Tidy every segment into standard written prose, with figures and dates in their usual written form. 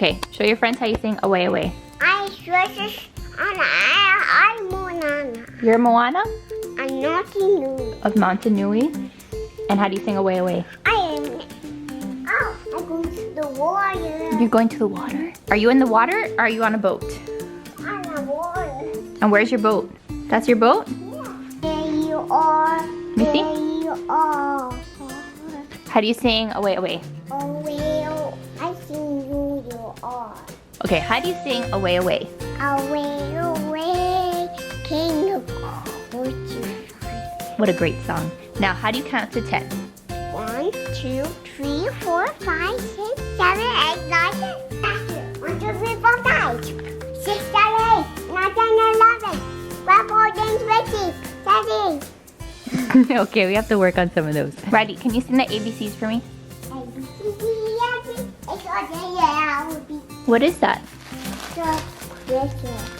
Okay, show your friends how you sing Away Away. I'm Moana. You're Moana I'm Naughty of Mountain Nui. And how do you sing Away Away? I'm going to the water. You're going to the water? Are you in the water or are you on a boat? I'm on the water. And where's your boat? That's your boat? Yeah. There you are. Let me see. There you are. How do you sing Away Away? Oh, well, I sing who you are. Okay, how do you sing Away Away? Away, away, can you what you find? What a great song. Now, how do you count to 10? 1, 2, 3, 4, 5, 6, 7, 8, 9, 10. 1, 2, 3, 4, 5, 6, 7, 8, 9, 10, 11, 12, 14, 15, 16. Okay, we have to work on some of those. Riley, can you sing the ABCs for me? What is that?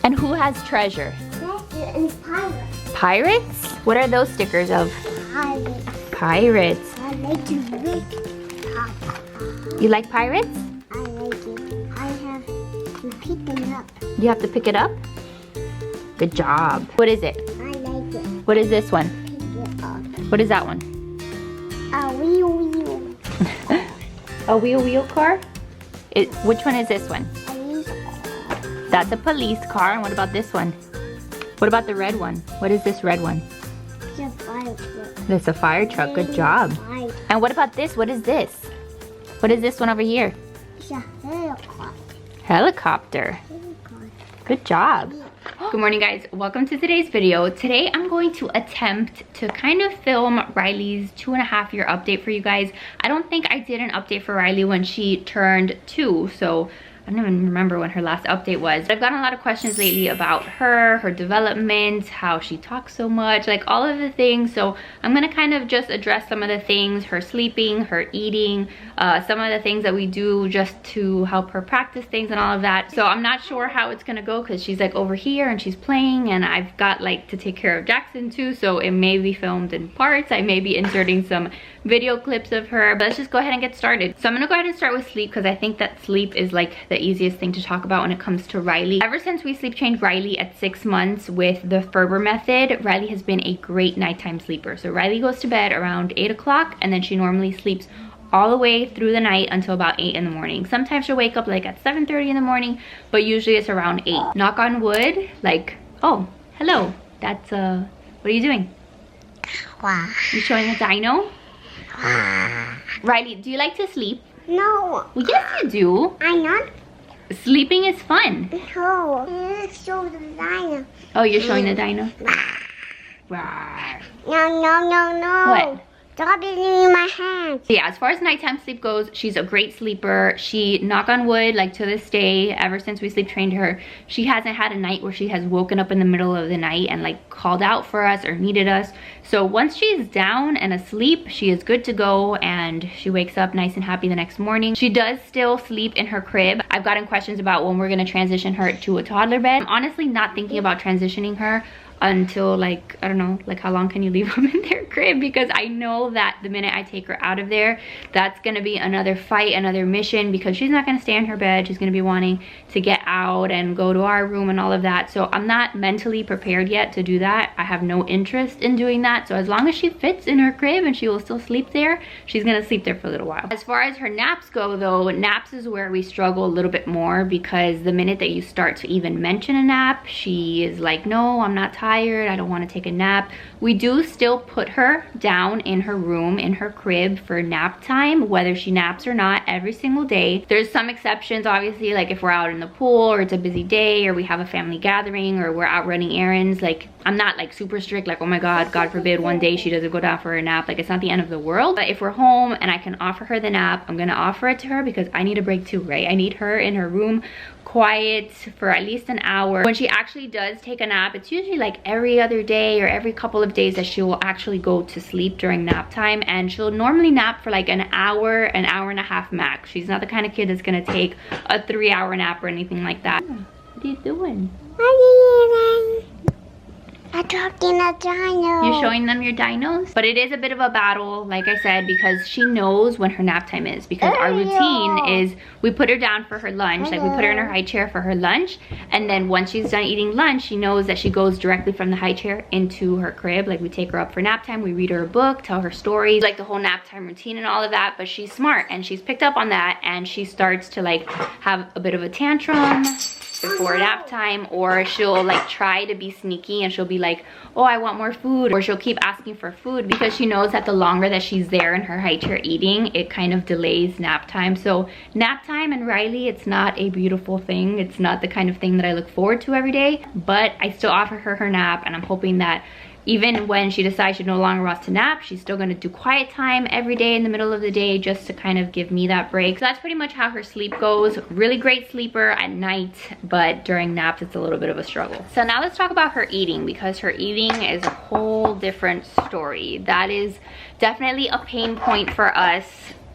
And who has treasure? Pirates? What are those stickers of? Pirates. I like to read. You like pirates? I like it. I have to pick them up. You have to pick it up? Good job. What is it? I like it. What is this one? Pick it up. What is that one? A wheel. A wheel car? Which one is this one? A wheel. That's a police car. And what about this one? What about the red one? What is this red one? It's a fire truck. That's a fire truck. Good job. Fire. And what about this? What is this? What is this one over here? It's a helicopter. Helicopter. Good job. Good morning, guys. Welcome to today's video. Today I'm going to attempt to kind of film Riley's 2.5-year update for you guys. I don't think I did an update for Riley when she turned 2, so I don't even remember when her last update was. I've gotten a lot of questions lately about her development, how she talks so much, like all of the things. So I'm gonna kind of just address some of the things, her sleeping, her eating, some of the things that we do just to help her practice things and all of that. So I'm not sure how it's gonna go because she's like over here and she's playing, and I've got like to take care of Jackson too, so it may be filmed in parts. I may be inserting some video clips of her, but let's just go ahead and get started. So I'm gonna go ahead and start with sleep because I think that sleep is like the easiest thing to talk about when it comes to Riley. Ever since we sleep trained Riley at 6 months with the Ferber method, Riley has been a great nighttime sleeper. So Riley goes to bed around 8 o'clock and then she normally sleeps all the way through the night until about 8 in the morning. Sometimes she'll wake up like at 7:30 in the morning, but usually it's around 8. Knock on wood, like, oh, hello. That's, what are you doing? Wow. You showing a dino? Riley, do you like to sleep? No. Well, yes, you do. I'm not. Sleeping is fun. No. Let's show the dino. Oh, you're showing the dino? No. What? Stop it in my hands. Yeah, as far as nighttime sleep goes, she's a great sleeper. She, knock on wood, like to this day, ever since we sleep trained her, she hasn't had a night where she has woken up in the middle of the night and like called out for us or needed us. So once she's down and asleep, she is good to go and she wakes up nice and happy the next morning. She does still sleep in her crib. I've gotten questions about when we're gonna transition her to a toddler bed. I'm honestly not thinking about transitioning her until like, I don't know, like how long can you leave them in their crib? Because I know that the minute I take her out of there, that's gonna be another fight, another mission, because she's not gonna stay in her bed. She's gonna be wanting to get out and go to our room and all of that. So I'm not mentally prepared yet to do that. I have no interest in doing that. So as long as she fits in her crib and she will still sleep there, she's gonna sleep there for a little while. As far as her naps go though, naps is where we struggle a little bit more, because the minute that you start to even mention a nap, she is like, no, I'm not tired. I don't want to take a nap. We do still put her down in her room, in her crib for nap time, whether she naps or not, every single day. There's some exceptions, obviously, like if we're out in the pool or it's a busy day or we have a family gathering or we're out running errands. Like, I'm not like super strict, like, oh my God forbid one day she doesn't go down for a nap. Like, it's not the end of the world. But if we're home and I can offer her the nap, I'm gonna offer it to her because I need a break too, right? I need her in her room quiet for at least an hour. When she actually does take a nap, it's usually like every other day or every couple of days that she will actually go to sleep during nap time, and she'll normally nap for like an hour and a half max. She's not the kind of kid that's gonna take a 3-hour nap or anything like that. What are you doing? I dropped in a dino. You're showing them your dinos? But it is a bit of a battle, like I said, because she knows when her nap time is. Because our routine is we put her down for her lunch. Like we put her in her high chair for her lunch. And then once she's done eating lunch, she knows that she goes directly from the high chair into her crib. Like we take her up for nap time. We read her a book, tell her stories, like the whole nap time routine and all of that. But she's smart and she's picked up on that. And she starts to like have a bit of a tantrum before nap time, or she'll like try to be sneaky and she'll be like, oh, I want more food, or she'll keep asking for food because she knows that the longer that she's there in her high chair eating, it kind of delays nap time. So nap time and Riley, it's not a beautiful thing. It's not the kind of thing that I look forward to every day, but I still offer her her nap, and I'm hoping that even when she decides she no longer wants to nap, she's still going to do quiet time every day in the middle of the day just to kind of give me that break. So that's pretty much how her sleep goes. Really great sleeper at night, but during naps it's a little bit of a struggle. So now let's talk about her eating, because her eating is a whole different story. That is definitely a pain point for us.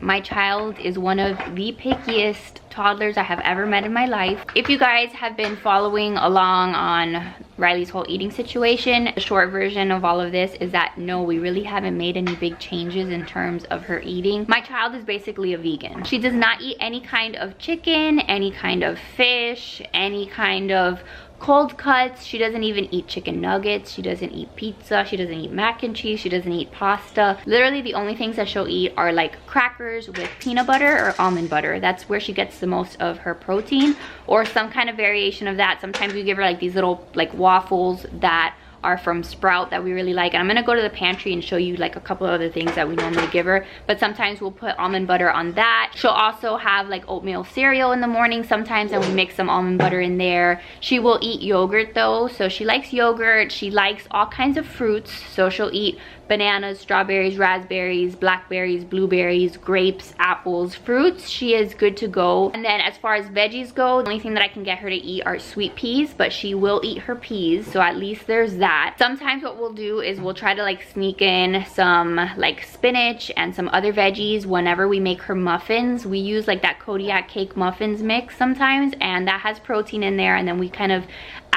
My child is one of the pickiest toddlers I have ever met in my life. If you guys have been following along on Riley's whole eating situation, the short version of all of this is that no, we really haven't made any big changes in terms of her eating. My child is basically a vegan. She does not eat any kind of chicken, any kind of fish, any kind of cold cuts. She doesn't even eat chicken nuggets. She doesn't eat pizza. She doesn't eat mac and cheese. She doesn't eat pasta. Literally the only things that she'll eat are like crackers with peanut butter or almond butter. That's where she gets the most of her protein, or some kind of variation of that. Sometimes we give her like these little like waffles that are from Sprout that we really like, and I'm gonna go to the pantry and show you like a couple of other things that we normally give her, but sometimes we'll put almond butter on that. She'll also have like oatmeal cereal in the morning sometimes, and we mix some almond butter in there. She will eat yogurt though, so she likes yogurt. She likes all kinds of fruits, so she'll eat bananas, strawberries, raspberries, blackberries, blueberries, grapes, apples, fruits. She is good to go. And then as far as veggies go, the only thing that I can get her to eat are sweet peas, but she will eat her peas, so at least there's that. Sometimes what we'll do is we'll try to like sneak in some like spinach and some other veggies whenever we make her muffins. We use like that Kodiak cake muffins mix sometimes, and that has protein in there, and then we kind of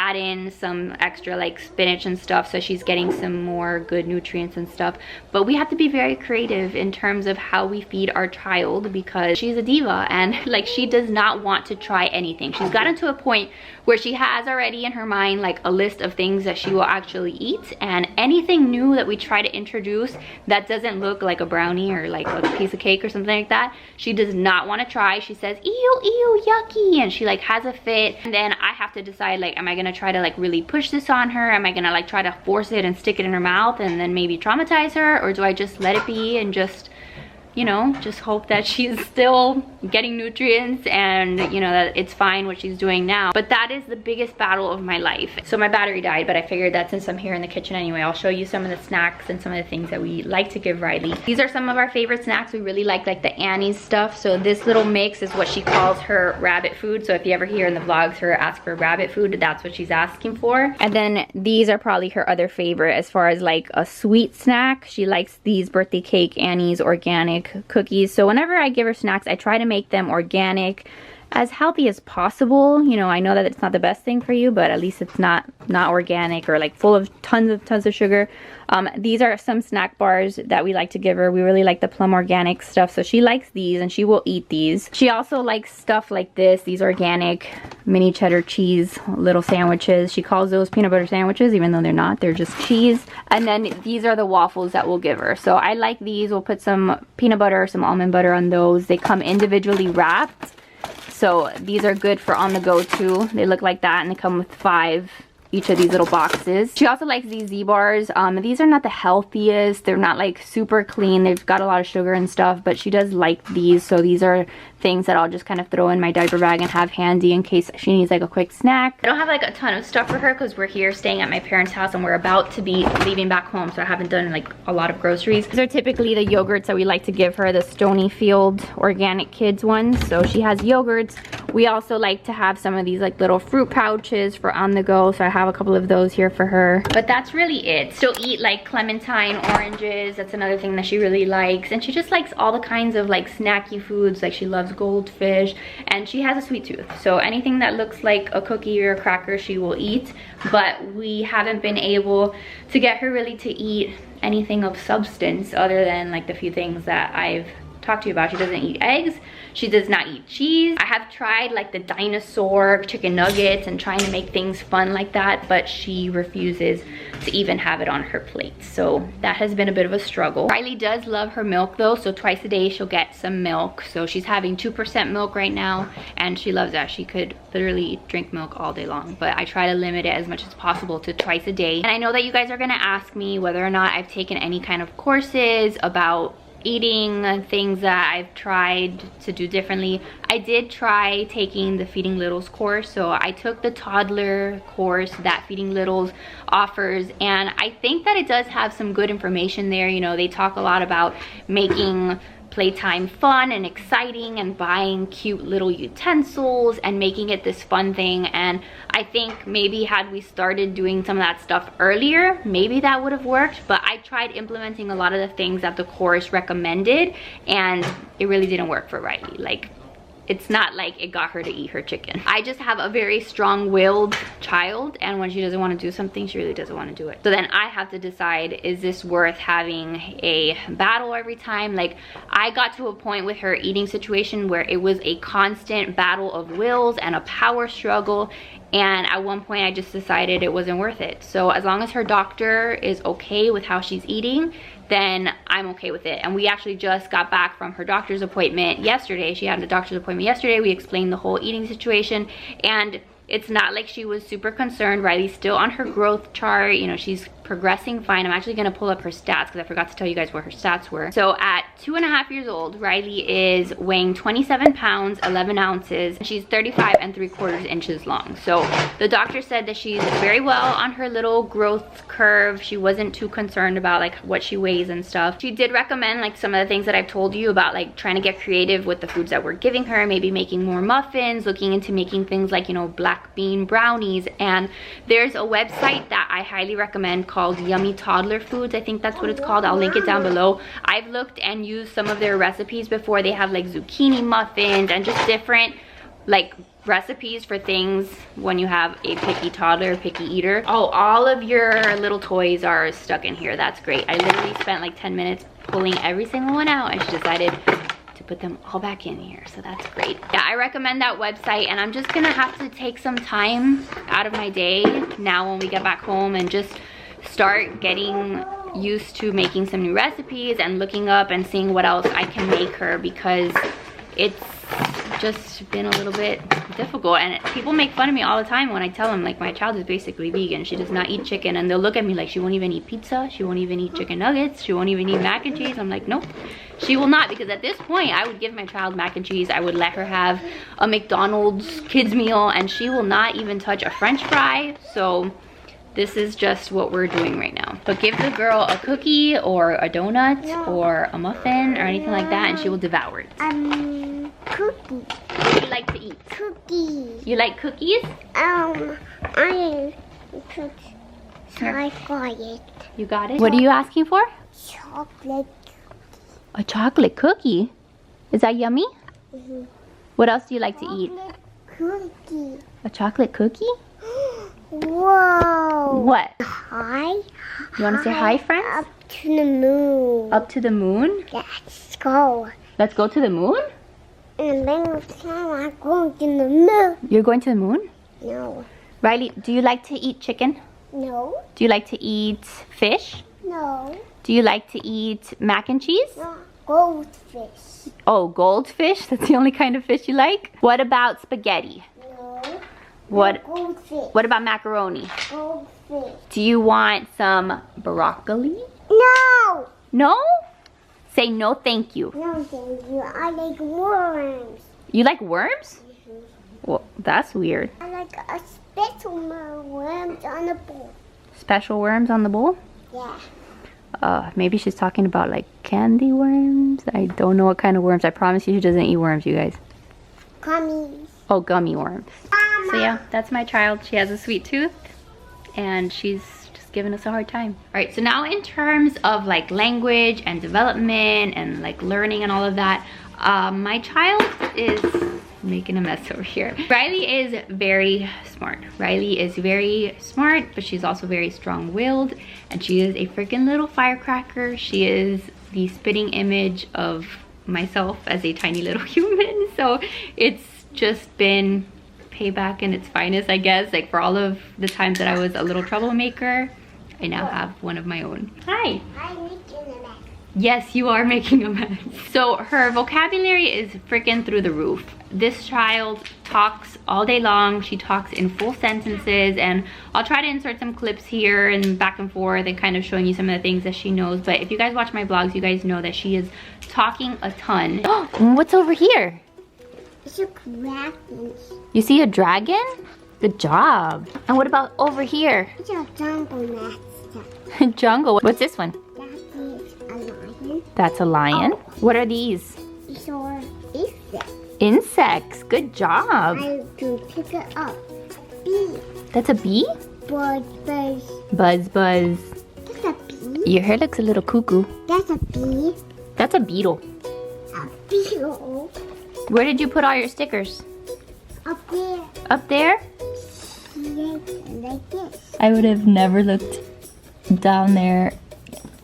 add in some extra like spinach and stuff, so she's getting some more good nutrients and stuff. But we have to be very creative in terms of how we feed our child, because she's a diva and like she does not want to try anything. She's gotten to a point where she has already in her mind like a list of things that she will actually eat, and anything new that we try to introduce that doesn't look like a brownie or like a piece of cake or something like that, she does not want to try. She says ew, ew, yucky, and she like has a fit. And then I have to decide, like, am I gonna try to like really push this on her? Am I gonna like try to force it and stick it in her mouth and then maybe traumatize her, or do I just let it be and just, you know, just hope that she's still getting nutrients and, you know, that it's fine what she's doing now? But that is the biggest battle of my life. So my battery died, but I figured that since I'm here in the kitchen anyway, I'll show you some of the snacks and some of the things that we like to give Riley. These are some of our favorite snacks. We really like the Annie's stuff. So this little mix is what she calls her rabbit food. So if you ever hear in the vlogs her ask for rabbit food, that's what she's asking for. And then these are probably her other favorite as far as like a sweet snack. She likes these birthday cake Annie's organic cookies. So whenever I give her snacks, I try to make them organic, as healthy as possible. You know, I know that it's not the best thing for you, but at least it's not organic or like full of tons of sugar. These are some snack bars that we like to give her. We really like the Plum Organic stuff, so she likes these and she will eat these. She also likes stuff like this, these organic mini cheddar cheese little sandwiches. She calls those peanut butter sandwiches, even though they're not, they're just cheese. And then these are the waffles that we'll give her. So I like these. We'll put some peanut butter, some almond butter on those. They come individually wrapped, so these are good for on the go too. They look like that, and they come with 5 each of these little boxes. She also likes these Z-bars. These are not the healthiest. They're not like super clean. They've got a lot of sugar and stuff, but she does like these. So these are things that I'll just kind of throw in my diaper bag and have handy in case she needs like a quick snack. I don't have like a ton of stuff for her because we're here staying at my parents' house and we're about to be leaving back home, so I haven't done like a lot of groceries. These are typically the yogurts that we like to give her, the Stonyfield Organic Kids ones. So she has yogurts. We also like to have some of these like little fruit pouches for on the go. So I have a couple of those here for her. But that's really it. Still eat like clementine, oranges. That's another thing that she really likes. And she just likes all the kinds of like snacky foods. Like she loves goldfish, and she has a sweet tooth. So anything that looks like a cookie or a cracker, she will eat. But we haven't been able to get her really to eat anything of substance other than like the few things that I've talked to you about. She doesn't eat eggs. She does not eat cheese. I have tried like the dinosaur chicken nuggets and trying to make things fun like that, but she refuses to even have it on her plate. So that has been a bit of a struggle. Riley does love her milk though, so twice a day she'll get some milk. So she's having 2% milk right now, and she loves that. She could literally drink milk all day long, but I try to limit it as much as possible to twice a day. And I know that you guys are gonna ask me whether or not I've taken any kind of courses about eating and things that I've tried to do differently. I did try taking the Feeding Littles course. So I took the toddler course that Feeding Littles offers, and I think that it does have some good information there. You know, they talk a lot about making playtime fun and exciting and buying cute little utensils and making it this fun thing. And I think maybe had we started doing some of that stuff earlier, maybe that would have worked. But I tried implementing a lot of the things that the course recommended, and it really didn't work for Riley. Like, it's not like it got her to eat her chicken. I just have a very strong-willed child, and when she doesn't want to do something, she really doesn't want to do it. So then I have to decide, is this worth having a battle every time? Like, I got to a point with her eating situation where it was a constant battle of wills and a power struggle, and at one point I just decided it wasn't worth it. So as long as her doctor is okay with how she's eating, then I'm okay with it. And we actually just got back from her doctor's appointment yesterday. She had a doctor's appointment yesterday. We explained the whole eating situation, and it's not like she was super concerned. Riley's still on her growth chart. You know, she's progressing fine. I'm actually gonna pull up her stats because I forgot to tell you guys what her stats were. So at 2.5 years old, Riley is weighing 27 pounds, 11 ounces. She's 35 3/4 inches long. So the doctor said that she's very well on her little growth curve. She wasn't too concerned about like what she weighs and stuff. She did recommend like some of the things that I've told you about, like trying to get creative with the foods that we're giving her, maybe making more muffins, looking into making things like, you know, black bean brownies. And there's a website that I highly recommend called Yummy Toddler Foods. I think that's what it's called. I'll link it down below. I've looked and used some of their recipes before. They have like zucchini muffins and just different like recipes for things when you have a picky toddler, picky eater. Oh, all of your little toys are stuck in here. That's great. I literally spent like 10 minutes pulling every single one out, and she decided to put them all back in here, so that's great. Yeah, I recommend that website, and I'm just gonna have to take some time out of my day now when we get back home and just start getting used to making some new recipes and looking up and seeing what else I can make her, because it's just been a little bit difficult. And people make fun of me all the time when I tell them like my child is basically vegan. She does not eat chicken, and they'll look at me like she won't even eat pizza, she won't even eat chicken nuggets, she won't even eat mac and cheese. I'm like, nope, she will not, because at this point I would give my child mac and cheese, I would let her have a McDonald's kids meal, and she will not even touch a french fry. So this is just what we're doing right now. But give the girl a cookie or a donut or a muffin or anything like that, and she will devour it. Cookie. What do you like to eat? Cookies. You like cookies? I cookies. I got it. You got it? What are you asking for? Chocolate. A chocolate cookie? Is that yummy? Mm-hmm. What else do you like to eat? Cookie. A chocolate cookie? Whoa. What? Hi. You want to say hi, friends? Up to the moon. Up to the moon? Let's go. Let's go to the moon? And then I'm going to the moon. You're going to the moon? No. Riley, do you like to eat chicken? No. Do you like to eat fish? No. Do you like to eat mac and cheese? No. Goldfish. Oh, goldfish? That's the only kind of fish you like? What about spaghetti? No. What? No goldfish. What about macaroni? Goldfish. Do you want some broccoli? No. No? Say no, thank you. No, thank you. I like worms. You like worms? Mm-hmm. Well, that's weird. I like a special worms on the bowl. Special worms on the bowl? Yeah. Maybe she's talking about like candy worms. I don't know what kind of worms. I promise you she doesn't eat worms, you guys. Gummies. Oh, gummy worms. So yeah, that's my child. She has a sweet tooth. and she's just giving us a hard time. All right, so now in terms of like language and development and like learning and all of that, my child is making a mess over here. Riley is very smart. Riley is very smart, but she's also very strong-willed, and she is a freaking little firecracker. She is the spitting image of myself as a tiny little human. So it's just been payback in its finest, I guess. Like for all of the times that I was a little troublemaker, I now have one of my own. Hi. I'm making a mess. Yes, you are making a mess. So her vocabulary is freaking through the roof. This child talks all day long. She talks in full sentences, and I'll try to insert some clips here and back and forth and kind of showing you some of the things that she knows. But if you guys watch my vlogs, you guys know that she is talking a ton. What's over here? It's a dragon. You see a dragon? Good job. And what about over here? It's a jungle master. Jungle. What's this one? That is a lion. That's a lion. Oh. What are these? It's our insect. Insects. Good job. I can pick it up. Bee. That's a bee? Buzz, buzz. Buzz, buzz. That's a bee. Your hair looks a little cuckoo. That's a bee. That's a beetle. A beetle. Where did you put all your stickers? Up there. Up there? Like this. I would have never looked down there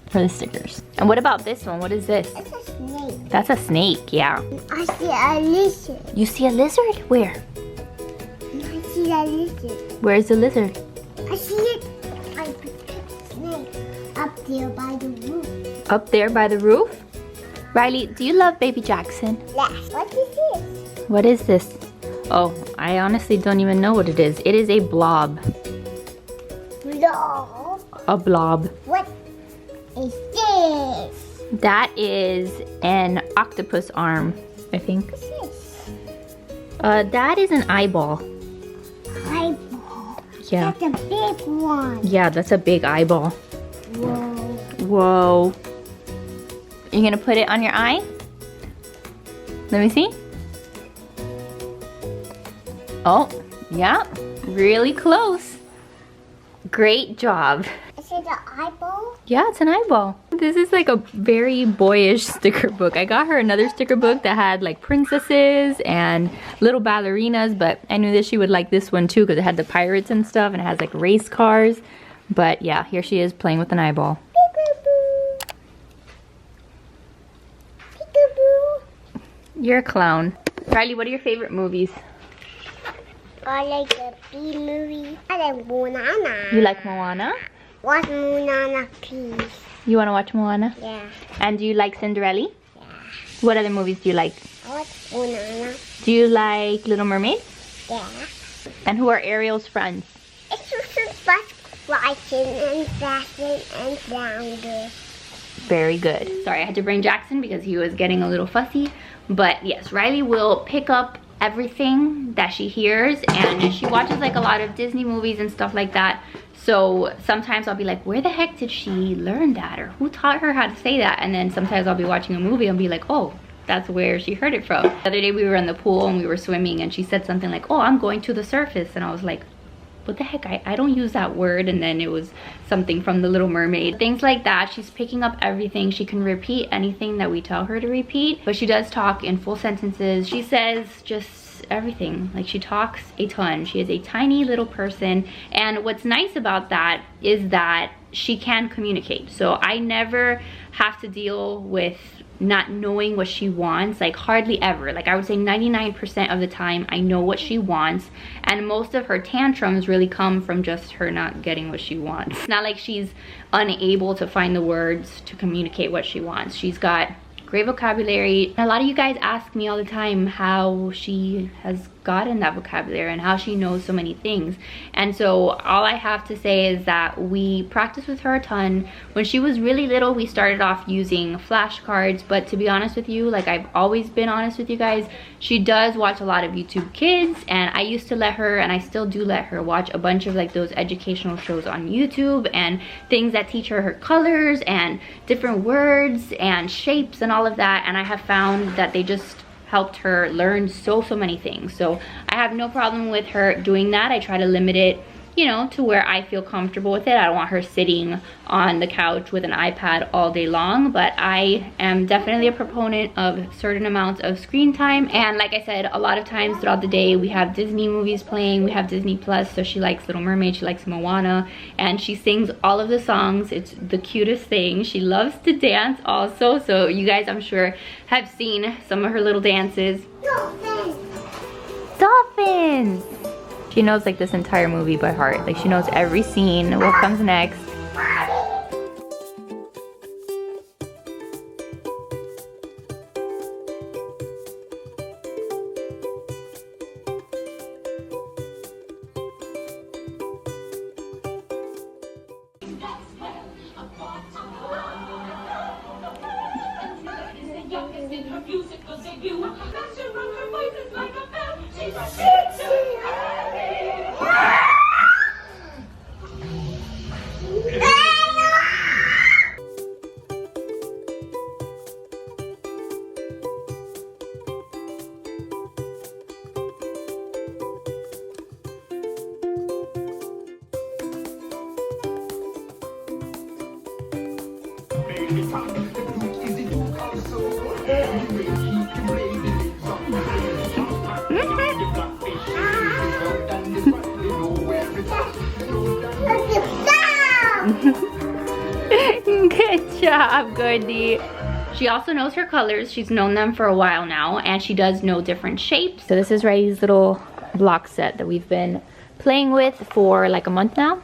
for the stickers. And what about this one? What is this? It's a snake. That's a snake, yeah. I see a lizard. You see a lizard? Where? I see a lizard. Where's the lizard? I see it. I picked a snake up there by the roof. Up there by the roof? Riley, do you love baby Jackson? Yes. What is this? What is this? Oh, I honestly don't even know what it is. It is a blob. Blob. A blob. What is this? That is an octopus arm, I think. What's this? That is an eyeball. Eyeball. Yeah. That's a big one. Yeah, that's a big eyeball. Whoa. Whoa. You gonna put it on your eye? Let me see. Oh, yeah, really close. Great job. Is it an eyeball? Yeah, it's an eyeball. This is like a very boyish sticker book. I got her another sticker book that had like princesses and little ballerinas, but I knew that she would like this one too because it had the pirates and stuff and it has like race cars. But yeah, here she is playing with an eyeball. Peekaboo. Peekaboo. You're a clown. Riley, what are your favorite movies? I like the bee movie. I like Moana. You like Moana? Watch Moana, please. You want to watch Moana? Yeah. And do you like Cinderella? Yeah. What other movies do you like? I watch Moana. Do you like Little Mermaid? Yeah. And who are Ariel's friends? It's just fun watching and fashion and flounder. Very good. Sorry, I had to bring Jackson because he was getting a little fussy. But yes, Riley will pick up everything that she hears, and she watches like a lot of Disney movies and stuff like that. So sometimes I'll be like, where the heck did she learn that, or who taught her how to say that? And then sometimes I'll be watching a movie and be like, oh, that's where she heard it from. The other day we were in the pool and we were swimming, and she said something like, oh, I'm going to the surface, and I was like, what the heck, I don't use that word. And then it was something from The Little Mermaid. Things like that. She's picking up everything. She can repeat anything that we tell her to repeat, but she does talk in full sentences. She says just everything. Like, she talks a ton. She is a tiny little person, and what's nice about that is that she can communicate. So I never have to deal with not knowing what she wants, like hardly ever. Like I would say 99% of the time I know what she wants, and most of her tantrums really come from just her not getting what she wants. It's not like she's unable to find the words to communicate what she wants. She's got great vocabulary. A lot of you guys ask me all the time how she has gotten that vocabulary and how she knows so many things. And so all I have to say is that we practice with her a ton. When she was really little, we started off using flashcards, but to be honest with you, like I've always been honest with you guys, she does watch a lot of YouTube Kids, and I used to let her, and I still do let her, watch a bunch of like those educational shows on YouTube and things that teach her colors and different words and shapes and all of that. And I have found that they just helped her learn so many things. So I have no problem with her doing that. I try to limit it you know, to where I feel comfortable with it. I don't want her sitting on the couch with an iPad all day long, but I am definitely a proponent of certain amounts of screen time. And like I said, a lot of times throughout the day we have Disney movies playing, we have Disney Plus, so she likes Little Mermaid, she likes Moana, and she sings all of the songs. It's the cutest thing. She loves to dance also, so you guys, I'm sure, have seen some of her little dances. Dolphins. Dolphins! She knows like this entire movie by heart. Like she knows every scene, what comes next. Good job, Goody. She also knows her colors. She's known them for a while now, and she does know different shapes. So this is Riley's little block set that we've been playing with for like a month now.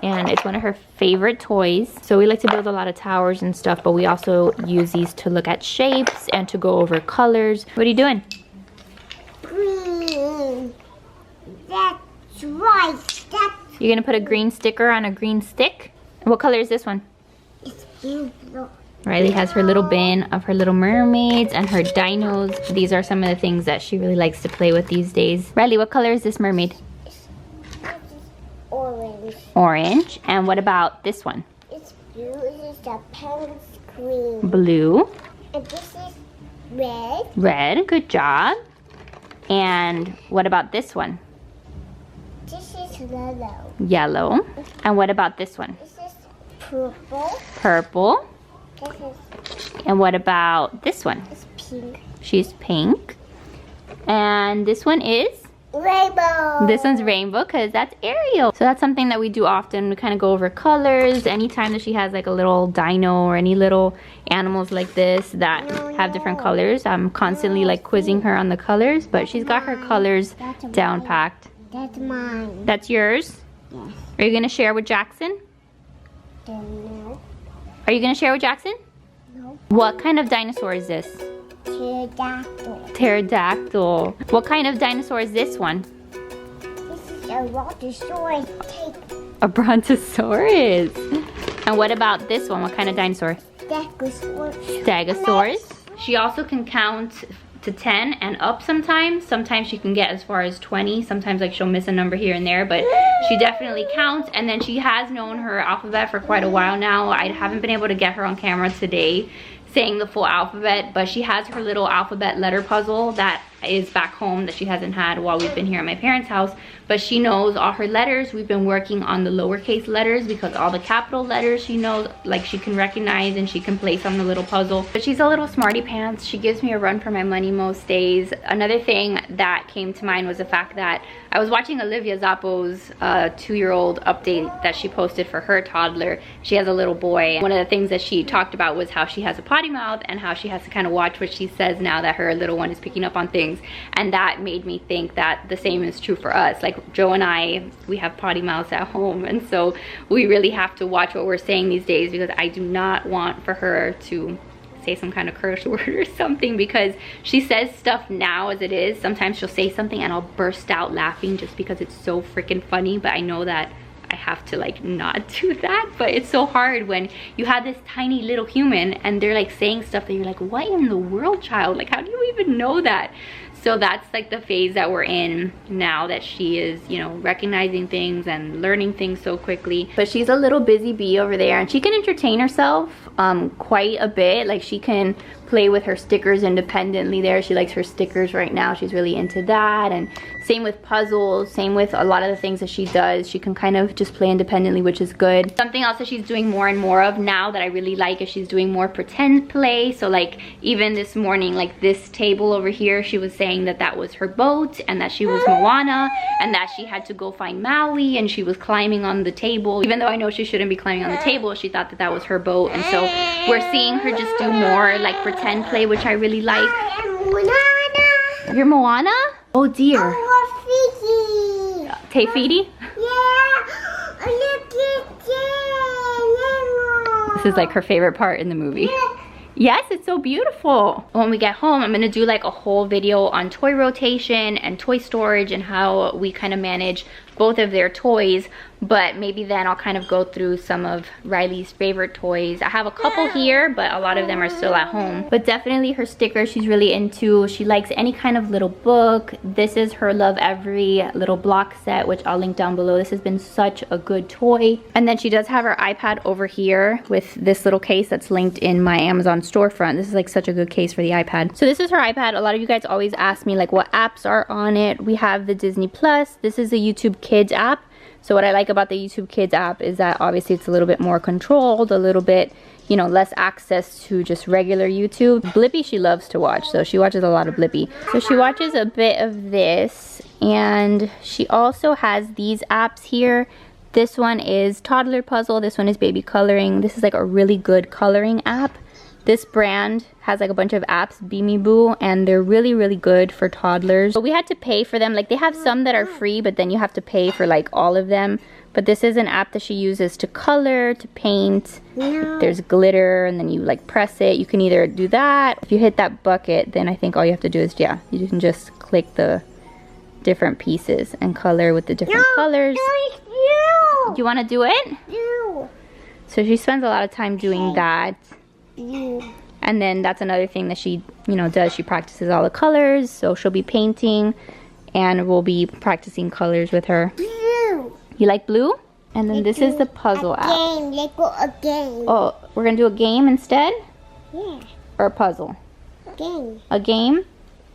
And it's one of her favorite toys. So we like to build a lot of towers and stuff, but we also use these to look at shapes and to go over colors. What are you doing? Green. That's right. You're gonna put a green sticker on a green stick? What color is this one? It's blue. Riley has her little bin of her little mermaids and her dinos. These are some of the things that she really likes to play with these days. Riley, what color is this mermaid? Orange. Orange. And what about this one? It's blue. This is the penguin screen. Blue. And this is red. Red. Good job. And what about this one? This is yellow. Yellow. And what about this one? This is purple. Purple. This is And what about this one? it's pink. She's pink. And this one is? Rainbow. This one's rainbow because that's Ariel. So that's something that we do often. We kind of go over colors. Anytime that she has like a little dino or any little animals like this that have different colors, I'm constantly like quizzing her on the colors, but she's got her colors down packed. That's mine. That's yours? Yes. Are you gonna share with Jackson? No. Are you gonna share with Jackson? No. What kind of dinosaur is this? Pterodactyl. Pterodactyl. What kind of dinosaur is this one? This is a Brontosaurus. Take A brontosaurus. And what about this one? What kind of dinosaur? Stegosaurus. Stegosaurus. She also can count to 10 and up sometimes. Sometimes she can get as far as 20. Sometimes like she'll miss a number here and there, but she definitely counts. And then she has known her alphabet for quite a while now. I haven't been able to get her on camera today saying the full alphabet, but she has her little alphabet letter puzzle that is back home that she hasn't had while we've been here at my parents' house. But she knows all her letters. We've been working on the lowercase letters because all the capital letters she knows, like she can recognize and she can place on the little puzzle. But she's a little smarty pants. She gives me a run for my money most days. Another thing that came to mind was the fact that I was watching Olivia Zappo's 2-year-old update that she posted for her toddler. She has a little boy. One of the things that she talked about was how she has a potty mouth and how she has to kind of watch what she says now that her little one is picking up on things. And that made me think that the same is true for us. Like Joe and I, we have potty mouths at home, and so we really have to watch what we're saying these days, because I do not want for her to say some kind of curse word or something, because she says stuff now as it is. Sometimes she'll say something and I'll burst out laughing just because it's so freaking funny, but I know that I have to like not do that. But it's so hard when you have this tiny little human and they're like saying stuff that you're like, what in the world, child? Like, how do you even know that? So that's like the phase that we're in now, that she is, you know, recognizing things and learning things so quickly. But she's a little busy bee over there, and she can entertain herself quite a bit. Like she can play with her stickers independently there. She likes her stickers right now. She's really into that. And same with puzzles, same with a lot of the things that she does. She can kind of just play independently, which is good. Something else that she's doing more and more of now that I really like is she's doing more pretend play. So like even this morning, like this table over here, she was saying that that was her boat and that she was Moana and that she had to go find Maui, and she was climbing on the table. Even though I know she shouldn't be climbing on the table, she thought that that was her boat. And so we're seeing her just do more like pretend play, which I really like. Moana. You're Moana? Oh dear. Fiji. Te Fiti? Yeah. Look at that. This is like her favorite part in the movie. Yes, it's so beautiful. When we get home, I'm gonna do like a whole video on toy rotation and toy storage and how we kind of manage both of their toys, but maybe then I'll kind of go through some of Riley's favorite toys. I have a couple here, but a lot of them are still at home. But definitely her stickers she's really into. She likes any kind of little book. This is her Love Every little block set, which I'll link down below. This has been such a good toy. And then she does have her iPad over here with this little case that's linked in my Amazon storefront. This is like such a good case for the iPad. So this is her iPad. A lot of you guys always ask me like what apps are on it. We have the Disney Plus. This is the YouTube Kids app. So what I like about the YouTube Kids app is that obviously it's a little bit more controlled, a little bit, you know, less access to just regular YouTube. Blippi she loves to watch, so she watches a lot of Blippi. So she watches a bit of this, and she also has these apps here. This one is Toddler Puzzle, this one is Baby Coloring. This is like a really good coloring app. This brand has like a bunch of apps, Beamy Boo, and they're really, really good for toddlers. But we had to pay for them. Like they have some that are free, but then you have to pay for like all of them. But this is an app that she uses to color, to paint. There's glitter, and then you like press it. You can either do that. If you hit that bucket, then I think all you have to do is, yeah, you can just click the different pieces and color with the different colors. Do you want to do it? No. So she spends a lot of time doing that. And then that's another thing that she, you know, does. She practices all the colors. So she'll be painting and we'll be practicing colors with her. Blue. You like blue? And then this is the puzzle app. Game. Let's go a game. Oh, we're gonna do a game instead? Yeah. Or a puzzle? Game. A game?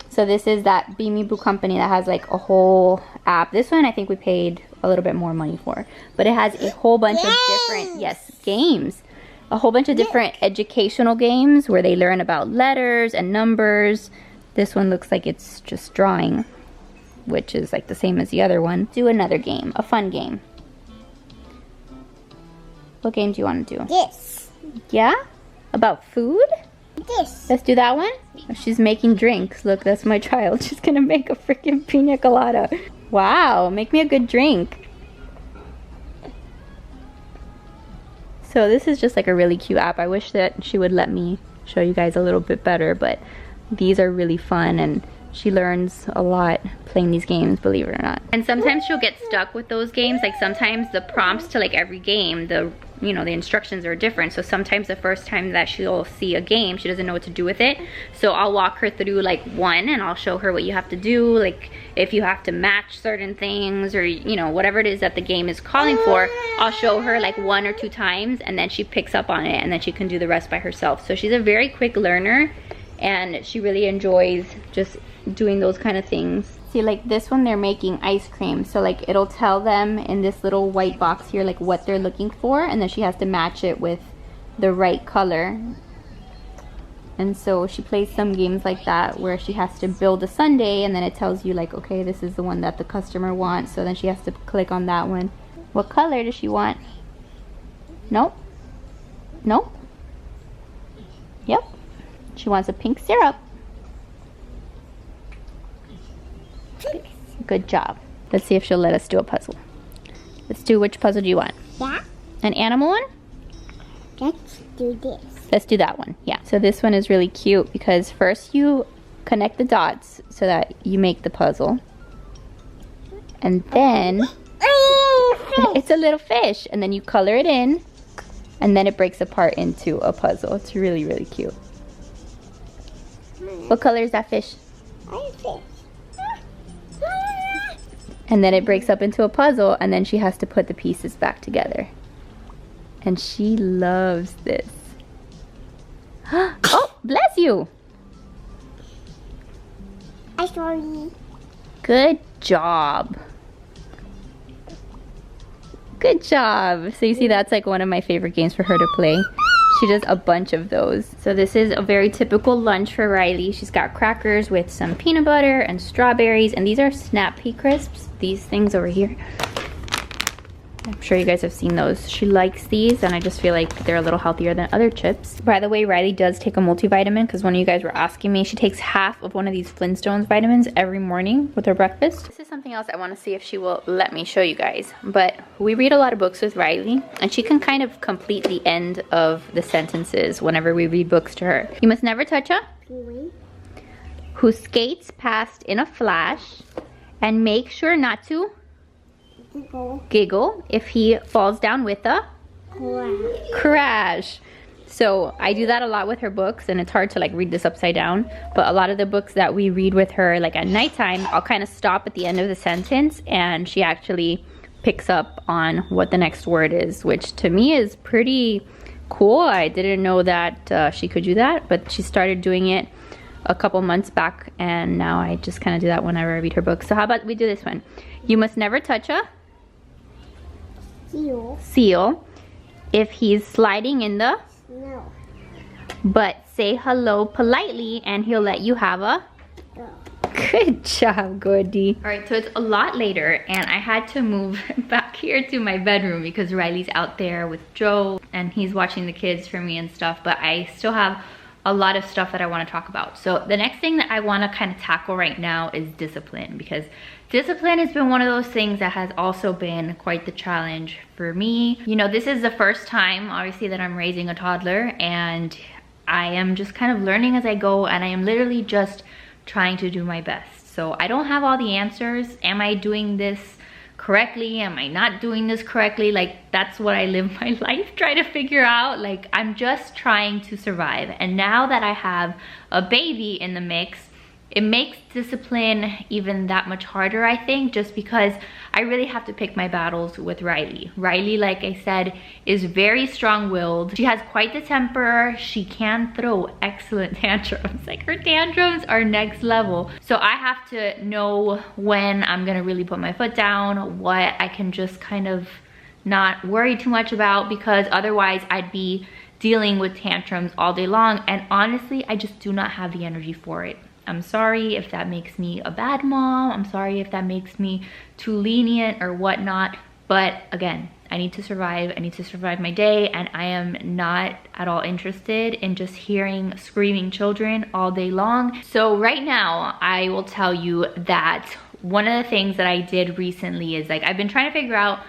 So this is that Beamy Boo company that has like a whole app. This one I think we paid a little bit more money for. But it has a whole bunch of different, yes, games. A whole bunch of different educational games where they learn about letters and numbers. This one looks like it's just drawing, which is like the same as the other one. Do another game, a fun game. What game do you want to do? This. Yeah? About food? This. Let's do that one. Oh, she's making drinks. Look, that's my child. She's gonna make a freaking pina colada. Wow, make me a good drink. So this is just like a really cute app. I wish that she would let me show you guys a little bit better, but these are really fun and she learns a lot playing these games, believe it or not. And sometimes she'll get stuck with those games. Like sometimes the prompts to like every game, the instructions are different. So sometimes the first time that she'll see a game, she doesn't know what to do with it. So I'll walk her through like one and I'll show her what you have to do. Like if you have to match certain things or, you know, whatever it is that the game is calling for, I'll show her like 1 or 2 times and then she picks up on it and then she can do the rest by herself. So she's a very quick learner and she really enjoys just doing those kind of things. See, like this one they're making ice cream, so like it'll tell them in this little white box here like what they're looking for, and then she has to match it with the right color. And so she plays some games like that where she has to build a sundae and then it tells you like, okay, this is the one that the customer wants, so then she has to click on that one. What color does she want? Nope. Nope. Yep. She wants a pink syrup. Good job. Let's see if she'll let us do a puzzle. Let's do, which puzzle do you want? Yeah. An animal one? Let's do this. Let's do that one. Yeah. So this one is really cute because first you connect the dots so that you make the puzzle. And then it's a little fish. And then you color it in. And then it breaks apart into a puzzle. It's really, really cute. What color is that fish? Fish. And then it breaks up into a puzzle and then she has to put the pieces back together. And she loves this. Oh, bless you. I'm sorry. Good job. Good job. So you see, that's like one of my favorite games for her to play. She does a bunch of those. So this is a very typical lunch for Riley. She's got crackers with some peanut butter and strawberries, and these are Snap Pea Crisps. These things over here. I'm sure you guys have seen those. She likes these, and I just feel like they're a little healthier than other chips. By the way, Riley does take a multivitamin, because one of you guys were asking me. She takes half of one of these Flintstones vitamins every morning with her breakfast. This is something else I want to see if she will let me show you guys. But we read a lot of books with Riley, and she can kind of complete the end of the sentences whenever we read books to her. You must never touch a who skates past in a flash, and make sure not to giggle if he falls down with a crash. So I do that a lot with her books, and it's hard to like read this upside down, but a lot of the books that we read with her like at nighttime, I'll kind of stop at the end of the sentence and she actually picks up on what the next word is, which to me is pretty cool. I didn't know that she could do that, but she started doing it a couple months back, and now I just kind of do that whenever I read her books. So how about we do this one? You must never touch a seal if he's sliding in the No. but say hello politely and he'll let you have a good job, Goody. All right, so it's a lot later, and I had to move back here to my bedroom because Riley's out there with Joe and he's watching the kids for me and stuff, but I still have a lot of stuff that I want to talk about. So the next thing that I want to kind of tackle right now is discipline, because discipline has been one of those things that has also been quite the challenge for me. You know, this is the first time, obviously, that I'm raising a toddler, and I am just kind of learning as I go, and I am literally just trying to do my best. So I don't have all the answers. Am I doing this correctly? Am I not doing this correctly? Like, that's what I live my life trying to figure out. Like, I'm just trying to survive. And now that I have a baby in the mix, it makes discipline even that much harder, I think, just because I really have to pick my battles with Riley. Riley, like I said, is very strong-willed. She has quite the temper. She can throw excellent tantrums. Like, her tantrums are next level. So I have to know when I'm gonna really put my foot down, what I can just kind of not worry too much about, because otherwise I'd be dealing with tantrums all day long. And honestly, I just do not have the energy for it. I'm sorry if that makes me a bad mom. I'm sorry if that makes me too lenient or whatnot. But again, I need to survive. I need to survive my day, and I am not at all interested in just hearing screaming children all day long. So right now, I will tell you that one of the things that I did recently is, like, I've been trying to figure out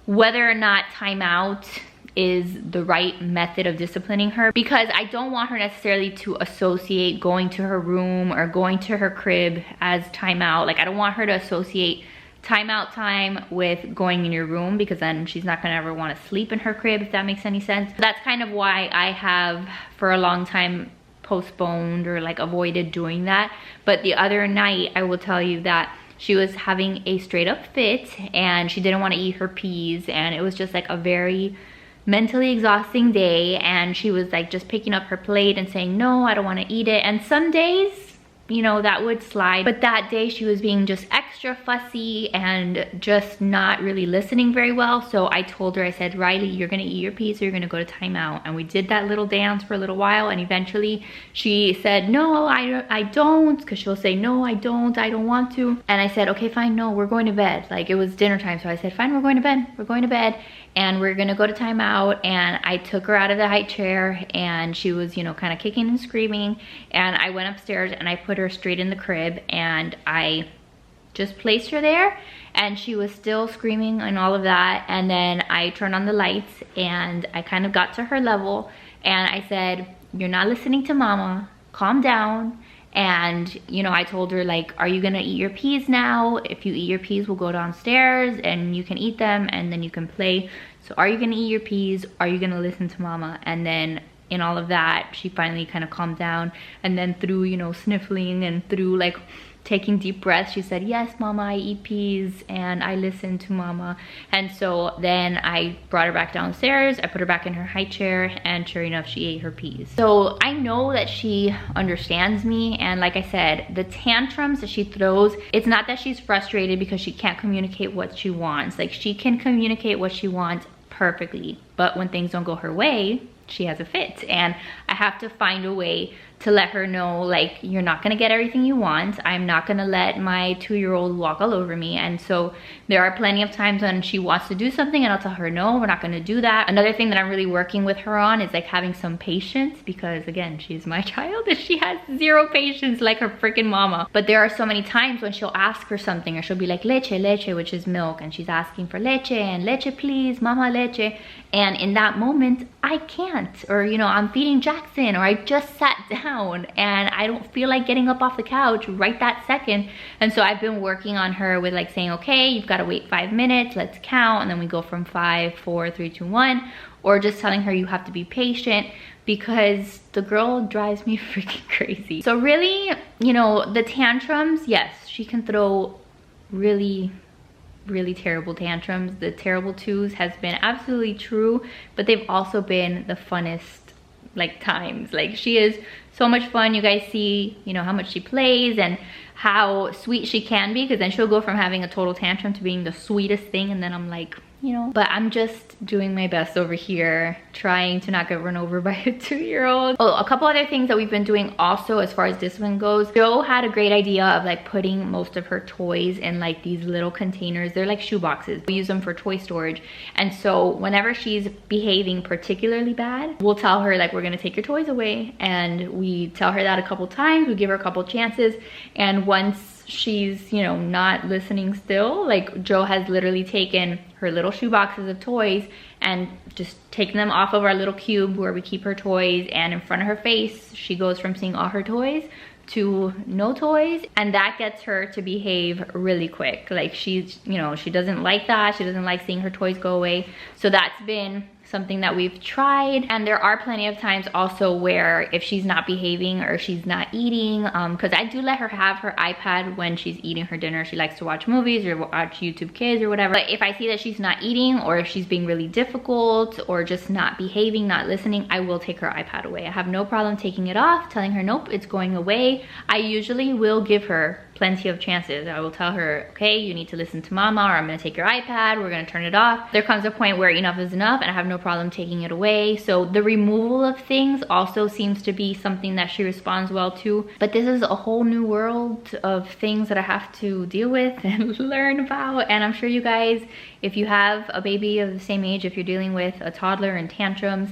whether or not timeout is the right method of disciplining her, because I don't want her necessarily to associate going to her room or going to her crib as timeout. Like, I don't want her to associate timeout time with going in your room, because then she's not gonna ever want to sleep in her crib, if that makes any sense. That's kind of why I have for a long time postponed or like avoided doing that. But the other night, I will tell you that she was having a straight up fit and she didn't want to eat her peas, and it was just like a very mentally exhausting day, and she was like just picking up her plate and saying, no, I don't want to eat it. And some days, you know, that would slide, but that day she was being just extra fussy and just not really listening very well. So I told her, I said, Riley, you're gonna eat your peas or you're gonna go to timeout. And we did that little dance for a little while, and eventually she said, no, I don't, because she'll say, no, I don't want to. And I said, okay, fine, no, we're going to bed. Like, it was dinner time, so I said, fine, we're going to bed, and we're gonna go to timeout. And I took her out of the high chair, and she was, you know, kind of kicking and screaming, and I went upstairs and I put her straight in the crib, and I just placed her there, and she was still screaming and all of that. And then I turned on the lights and I kind of got to her level, and I said, you're not listening to mama, calm down. And, you know, I told her, like, are you gonna eat your peas now? If you eat your peas, we'll go downstairs and you can eat them and then you can play. So are you gonna eat your peas? Are you gonna listen to mama? And then in all of that, she finally kind of calmed down, and then through, you know, sniffling and through like taking deep breaths, she said, yes, mama, I eat peas and I listen to mama. And so then I brought her back downstairs, I put her back in her high chair, and sure enough, she ate her peas. So I know that she understands me, and like I said, the tantrums that she throws, it's not that she's frustrated because she can't communicate what she wants. Like, she can communicate what she wants perfectly, but when things don't go her way, she has a fit, and I have to find a way to let her know, like, you're not gonna get everything you want. I'm not gonna let my 2-year-old walk all over me. And so there are plenty of times when she wants to do something and I'll tell her, no, we're not gonna do that. Another thing that I'm really working with her on is like having some patience, because again, she's my child and she has zero patience like her freaking mama. But there are so many times when she'll ask for something, or she'll be like, leche, leche, which is milk, and she's asking for leche, and leche please, mama, leche. And in that moment, I can't, or you know, I'm feeding Jackson, or I just sat down and I don't feel like getting up off the couch right that second. And so I've been working on her with like saying, okay, you've got to wait 5 minutes, let's count, and then we go from 5, 4, 3, 2, 1, or just telling her you have to be patient, because the girl drives me freaking crazy. So really, you know, the tantrums, yes, she can throw really terrible tantrums. The terrible twos has been absolutely true, but they've also been the funnest like times. Like, she is so much fun. You guys see, you know, how much she plays and how sweet she can be, because then she'll go from having a total tantrum to being the sweetest thing, and then I'm like, you know, but I'm just doing my best over here, trying to not get run over by a 2-year-old. Oh, a couple other things that we've been doing also as far as discipline goes. Joe had a great idea of like putting most of her toys in like these little containers. They're like shoe boxes. We use them for toy storage. And so whenever she's behaving particularly bad, we'll tell her like, we're gonna take your toys away. And we tell her that a couple times, we give her a couple chances. And once she's, you know, not listening still, like Joe has literally taken her little shoe boxes of toys and just taken them off of our little cube where we keep her toys, and in front of her face she goes from seeing all her toys to no toys, and that gets her to behave really quick. Like, she's, you know, she doesn't like that. She doesn't like seeing her toys go away. So that's been something that we've tried. And there are plenty of times also where if she's not behaving or she's not eating, because I do let her have her iPad when she's eating her dinner. She likes to watch movies or watch YouTube Kids or whatever. But if I see that she's not eating, or if she's being really difficult or just not behaving, not listening, I will take her iPad away. I have no problem taking it off, telling her, nope, it's going away. I usually will give her plenty of chances. I will tell her, okay, you need to listen to mama, or I'm gonna take your iPad, we're gonna turn it off. There comes a point where enough is enough, and I have no problem taking it away. So the removal of things also seems to be something that she responds well to. But this is a whole new world of things that I have to deal with and learn about. And I'm sure you guys, if you have a baby of the same age, if you're dealing with a toddler and tantrums,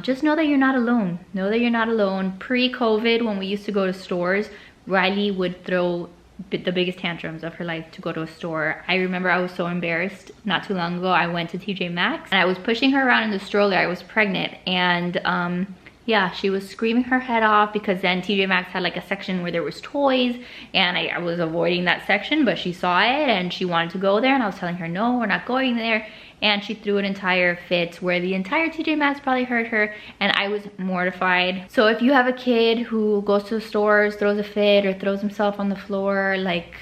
just know that you're not alone. Know that you're not alone. Pre-COVID, when we used to go to stores, Riley would throw the biggest tantrums of her life to go to a store. I remember I was so embarrassed. Not too long ago, I went to TJ Maxx and I was pushing her around in the stroller. I was pregnant, and yeah, she was screaming her head off, because then TJ Maxx had like a section where there was toys, and I was avoiding that section, but she saw it and she wanted to go there, and I was telling her, no, we're not going there. And she threw an entire fit where the entire TJ Maxx probably hurt her, and I was mortified. So if you have a kid who goes to the stores, throws a fit, or throws himself on the floor, like,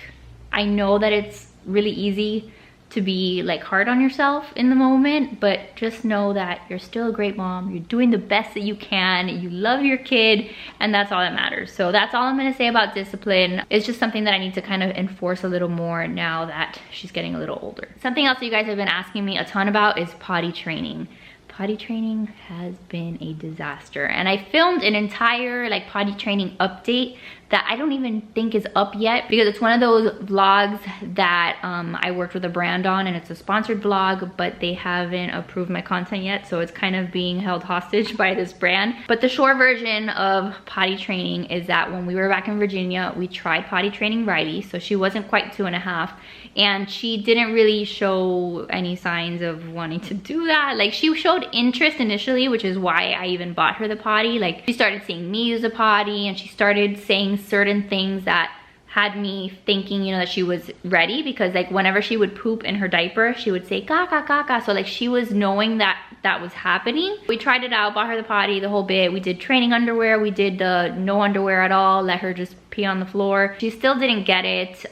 I know that it's really easy to be like hard on yourself in the moment, but just know that you're still a great mom. You're doing the best that you can. You love your kid, and that's all that matters. So that's all I'm gonna say about discipline. It's just something that I need to kind of enforce a little more now that she's getting a little older. Something else that you guys have been asking me a ton about is potty training. Potty training has been a disaster, and I filmed an entire like potty training update that I don't even think is up yet, because it's one of those vlogs that I worked with a brand on, and it's a sponsored vlog, but they haven't approved my content yet, so it's kind of being held hostage by this brand. But the short version of potty training is that when we were back in Virginia, we tried potty training Riley. So she wasn't quite 2.5, and she didn't really show any signs of wanting to do that. Like, she showed interest initially, which is why I even bought her the potty. Like, she started seeing me use a potty, and she started saying certain things that had me thinking, you know, that she was ready, because like whenever she would poop in her diaper, she would say caca caca. So like, she was knowing that that was happening. We tried it out, bought her the potty, the whole bit. We did training underwear, we did the no underwear at all, let her just pee on the floor. She still didn't get it.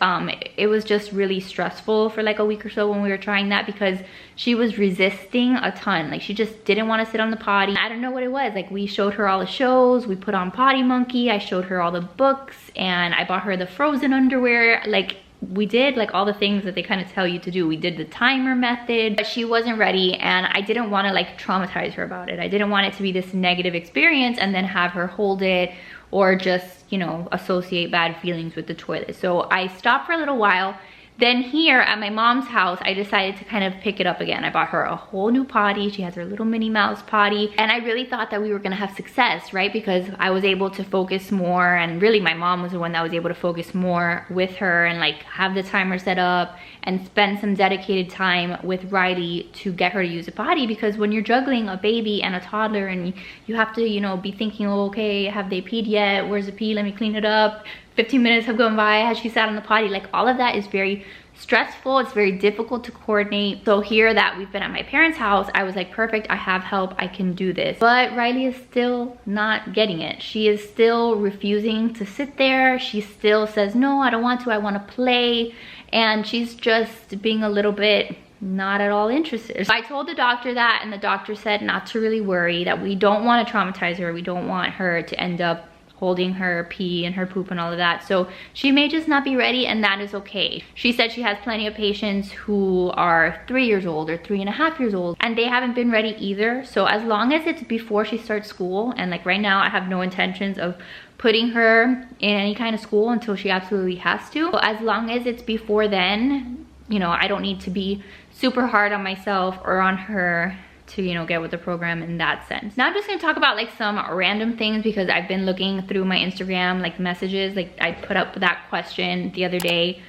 It was just really stressful for like a week or so when we were trying that, because she was resisting a ton. Like, she just didn't want to sit on the potty. I don't know what it was. Like, we showed her all the shows, we put on Potty Monkey, I showed her all the books, and I bought her the Frozen underwear. Like, we did like all the things that they kind of tell you to do. We did the timer method, but she wasn't ready, and I didn't want to like traumatize her about it. I didn't want it to be this negative experience and then have her hold it or just, you know, associate bad feelings with the toilet. So I stopped for a little while. Then here at my mom's house, I decided to kind of pick it up again. I bought her a whole new potty. She has her little Minnie Mouse potty. And I really thought that we were gonna have success, right? Because I was able to focus more, and really my mom was the one that was able to focus more with her and like have the timer set up and spend some dedicated time with Riley to get her to use the potty. Because when you're juggling a baby and a toddler and you have to, you know, be thinking, oh, okay, have they peed yet? Where's the pee? Let me clean it up. 15 minutes have gone by, has she sat on the potty? Like, all of that is very stressful. It's very difficult to coordinate. So here that we've been at my parents' house, I was like, perfect, I have help, I can do this. But Riley is still not getting it. She is still refusing to sit there. She still says, no, I don't want to, I want to play. And she's just being a little bit not at all interested. So I told the doctor that, and the doctor said not to really worry, that we don't want to traumatize her. We don't want her to end up holding her pee and her poop and all of that. So she may just not be ready, and that is okay. She said she has plenty of patients who are 3 years old or 3.5 years old, and they haven't been ready either. So as long as it's before she starts school, and like right now I have no intentions of putting her in any kind of school until she absolutely has to. So as long as it's before then, you know, I don't need to be super hard on myself or on her to, you know, get with the program in that sense. Now I'm just gonna talk about like some random things, because I've been looking through my Instagram like messages. Like, I put up that question the other day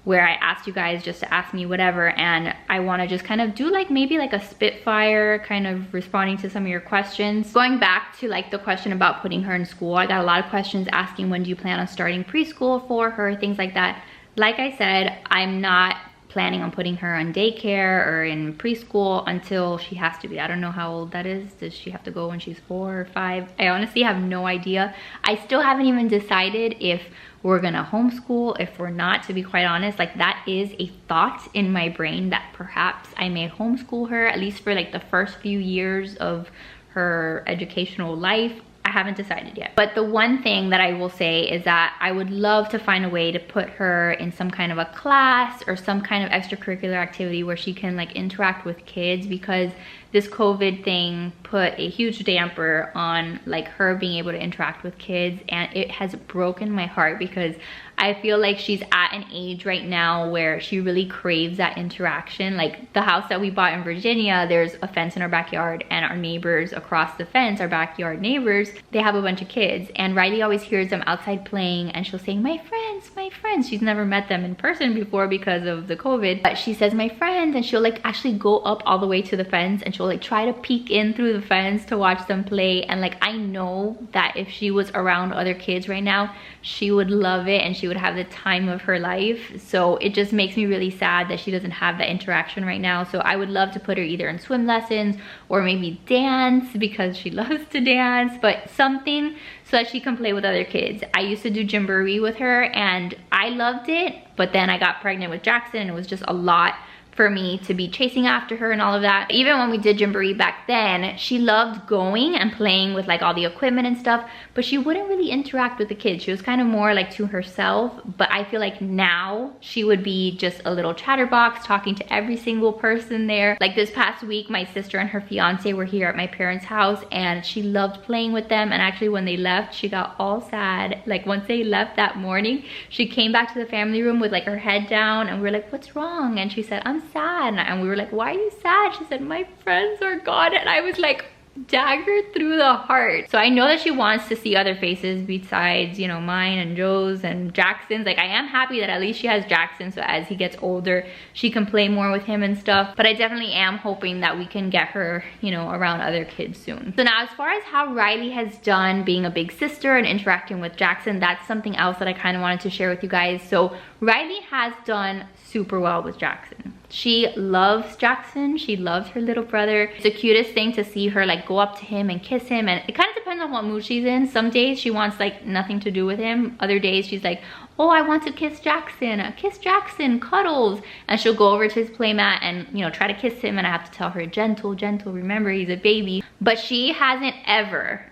where I asked you guys just to ask me whatever, and I want to just kind of do like maybe like a spitfire kind of responding to some of your questions. Going back to like the question about putting her in school, I got a lot of questions asking, when do you plan on starting preschool for her, things like that. Like I said, I'm not planning on putting her on daycare or in preschool until she has to be. I don't know how old that is. Does she have to go when she's 4 or 5? I honestly have no idea. I still haven't even decided if we're gonna homeschool, if we're not, to be quite honest. Like, that is a thought in my brain that perhaps I may homeschool her, at least for like the first few years of her educational life. I haven't decided yet. But the one thing that I will say is that I would love to find a way to put her in some kind of a class or some kind of extracurricular activity where she can like interact with kids, because this COVID thing put a huge damper on like her being able to interact with kids, and it has broken my heart, because I feel like she's at an age right now where she really craves that interaction. Like, the house that we bought in Virginia, there's a fence in our backyard, and our neighbors across the fence, our backyard neighbors, they have a bunch of kids, and Riley always hears them outside playing, and she'll say, my friends, my friends. She's never met them in person before because of the COVID, but she says, my friends, and she'll like actually go up all the way to the fence, and she'll like try to peek in through the fence to watch them play. And like, I know that if she was around other kids right now, she would love it and she would have the time of her life. So it just makes me really sad that she doesn't have that interaction right now. So I would love to put her either in swim lessons or maybe dance, because she loves to dance, but something so that she can play with other kids. I used to do Gymboree with her and I loved it, but then I got pregnant with Jackson and it was just a lot for me to be chasing after her and all of that. Even when we did Gymboree back then, she loved going and playing with like all the equipment and stuff, but she wouldn't really interact with the kids. She was kind of more like to herself. But I feel like now she would be just a little chatterbox talking to every single person there. Like this past week, my sister and her fiance were here at my parents' house and she loved playing with them. And actually when they left, she got all sad. Like once they left that morning, she came back to the family room with like her head down and we were like, what's wrong? And she said, I'm sad. And we were like, why are you sad? She said, my friends are gone. And I was like, daggered through the heart. So I know that she wants to see other faces besides, you know, mine and Joe's and Jackson's. Like, I am happy that at least she has Jackson, so as he gets older she can play more with him and stuff. But I definitely am hoping that we can get her, you know, around other kids soon. So now as far as how Riley has done being a big sister and interacting with Jackson, that's something else that I kind of wanted to share with you guys. So Riley has done super well with Jackson. She loves Jackson. She loves her little brother. It's the cutest thing to see her like go up to him and kiss him. And it kind of depends on what mood she's in. Some days she wants like nothing to do with him. Other days she's like, oh, I want to kiss Jackson, cuddles. And she'll go over to his playmat and, you know, try to kiss him. And I have to tell her, gentle, gentle, remember he's a baby. But she hasn't ever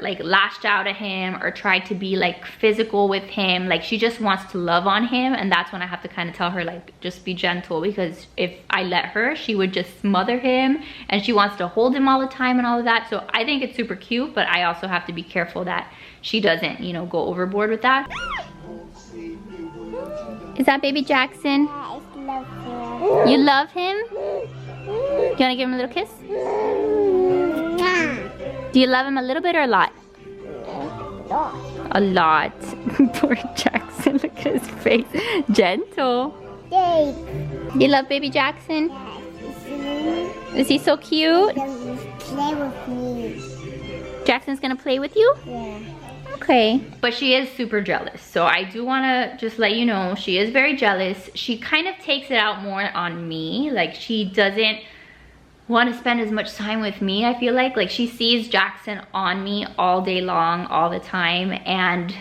like lashed out at him or tried to be like physical with him. Like she just wants to love on him. And that's when I have to kind of tell her like, just be gentle, because if I let her, she would just smother him and she wants to hold him all the time and all of that. So I think it's super cute, but I also have to be careful that she doesn't, you know, go overboard with that. Is that baby Jackson? I love him. You love him? You wanna give him a little kiss? Do you love him a little bit or a lot? A lot. Poor Jackson, look at his face. Gentle. You love baby Jackson? Is he so cute? Play with me. Jackson's gonna play with you? Yeah. Okay. But she is super jealous. So I do wanna just let you know, she is very jealous. She kind of takes it out more on me. Like she doesn't want to spend as much time with me, I feel like she sees Jackson on me all day long, all the time. And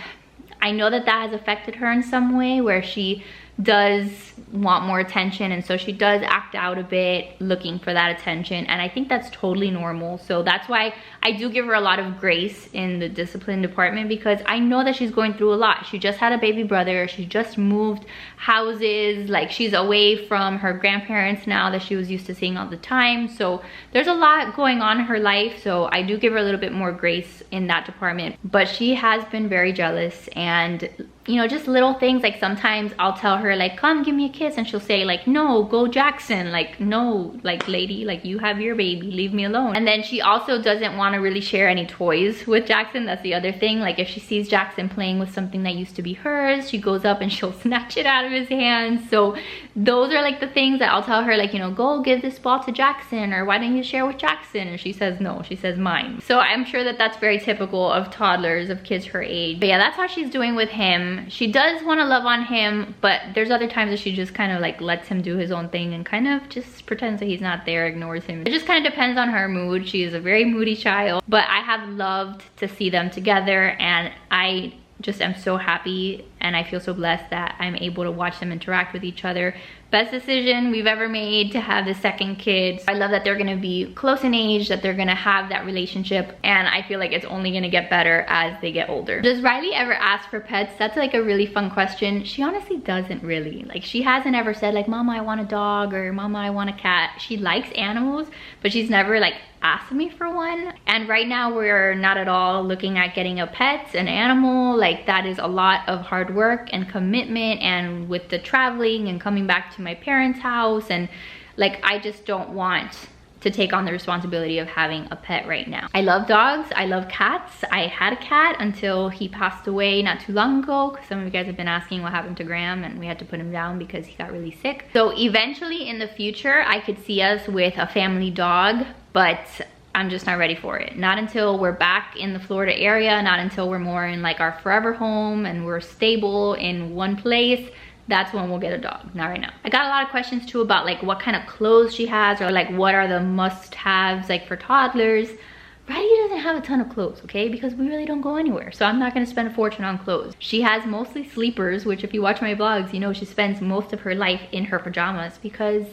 I know that that has affected her in some way, where she does want more attention, and so she does act out a bit looking for that attention, and I think that's totally normal. So that's why I do give her a lot of grace in the discipline department, because I know that she's going through a lot. She just had a baby brother, she just moved houses, like she's away from her grandparents now that she was used to seeing all the time. So there's a lot going on in her life, so I do give her a little bit more grace in that department. But she has been very jealous, and you know, just little things, like sometimes I'll tell her like, come give me a kiss, and she'll say like, no, go Jackson, like no, like lady, like you have your baby, leave me alone. And then she also doesn't want to really share any toys with Jackson. That's the other thing. Like if she sees Jackson playing with something that used to be hers, she goes up and she'll snatch it out of his hands. So those are like the things that I'll tell her, like, you know, go give this ball to Jackson, or why don't you share with Jackson? And she says no, she says mine. So I'm sure that that's very typical of toddlers, of kids her age. But yeah, that's how she's doing with him. She does want to love on him, but there's other times that she just kind of like lets him do his own thing and kind of just pretends that he's not there, ignores him. It just kind of depends on her mood. She is a very moody child, but I have loved to see them together, and I just am so happy and I feel so blessed that I'm able to watch them interact with each other. Best decision we've ever made to have the second kid. I love that they're gonna be close in age, that they're gonna have that relationship, and I feel like it's only gonna get better as they get older. Does Riley ever ask for pets? That's like a really fun question. She honestly doesn't really. Like she hasn't ever said like, Mama, I want a dog, or Mama, I want a cat. She likes animals, but she's never like asked me for one. And right now we're not at all looking at getting a pet, an animal. Like that is a lot of hard work and commitment, and with the traveling and coming back to my parents' house, and like I just don't want to take on the responsibility of having a pet right now. I love dogs, I love cats. I had a cat until he passed away not too long ago, because some of you guys have been asking what happened to Graham, and we had to put him down because he got really sick. So eventually in the future I could see us with a family dog, but I'm just not ready for it. Not until we're back in the Florida area, not until we're more in like our forever home and we're stable in one place. That's when we'll get a dog, not right now. I got a lot of questions too about like what kind of clothes she has, or like what are the must-haves like for toddlers. Riley doesn't have a ton of clothes, okay? Because we really don't go anywhere. So I'm not gonna spend a fortune on clothes. She has mostly sleepers, which if you watch my vlogs, you know she spends most of her life in her pajamas, because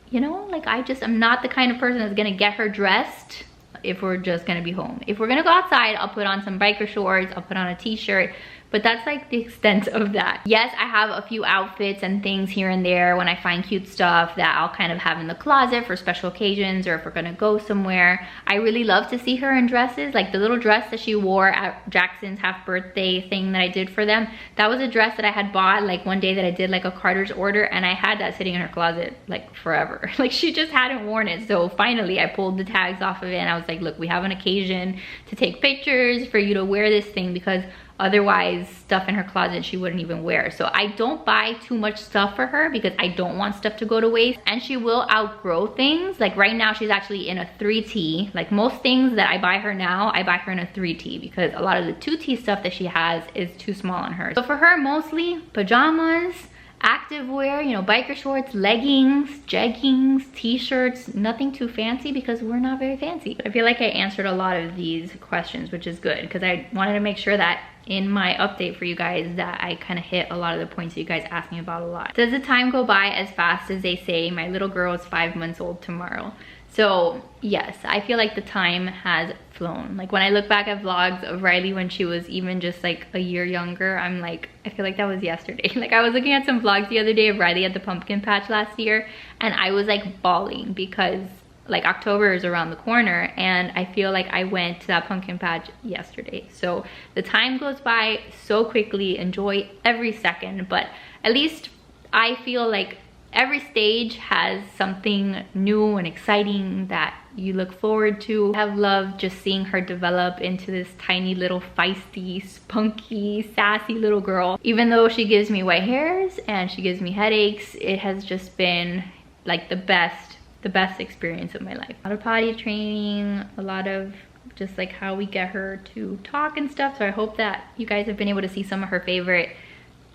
you know, like I'm not the kind of person that's gonna get her dressed if we're just gonna be home. If we're gonna go outside, I'll put on some biker shorts, I'll put on a t-shirt, but that's like the extent of that. Yes, I have a few outfits and things here and there when I find cute stuff that I'll kind of have in the closet for special occasions, or if we're gonna go somewhere. I really love to see her in dresses. Like the little dress that she wore at Jackson's half birthday thing that I did for them, that was a dress that I had bought like one day that I did like a Carter's order, and I had that sitting in her closet like forever. Like she just hadn't worn it. So finally I pulled the tags off of it, and I was like, look, we have an occasion to take pictures for you to wear this thing, because otherwise stuff in her closet she wouldn't even wear. So I don't buy too much stuff for her because I don't want stuff to go to waste, and she will outgrow things. Like right now she's actually in a 3T. Like most things that I buy her now, I buy her in a 3T, because a lot of the 2T stuff that she has is too small on her. So for her, mostly pajamas active wear, you know, biker shorts, leggings, jeggings, t-shirts, nothing too fancy because we're not very fancy. I feel like I answered a lot of these questions, which is good because I wanted to make sure that in my update for you guys that I kind of hit a lot of the points that you guys asked me about a lot. Does the time go by as fast as they say? My little girl is 5 months old tomorrow. So yes, I feel like the time has flown. Like when I look back at vlogs of Riley when she was even just like a year younger, I'm like, I feel like that was yesterday. Like I was looking at some vlogs the other day of Riley at the pumpkin patch last year and I was like bawling because like October is around the corner and I feel like I went to that pumpkin patch yesterday. So the time goes by so quickly. Enjoy every second, but at least I feel like every stage has something new and exciting that you look forward to. I have loved just seeing her develop into this tiny little feisty, spunky, sassy little girl. Even though she gives me white hairs and she gives me headaches, it has just been like the best experience of my life. A lot of potty training, a lot of just like how we get her to talk and stuff. So I hope that you guys have been able to see some of her favorite,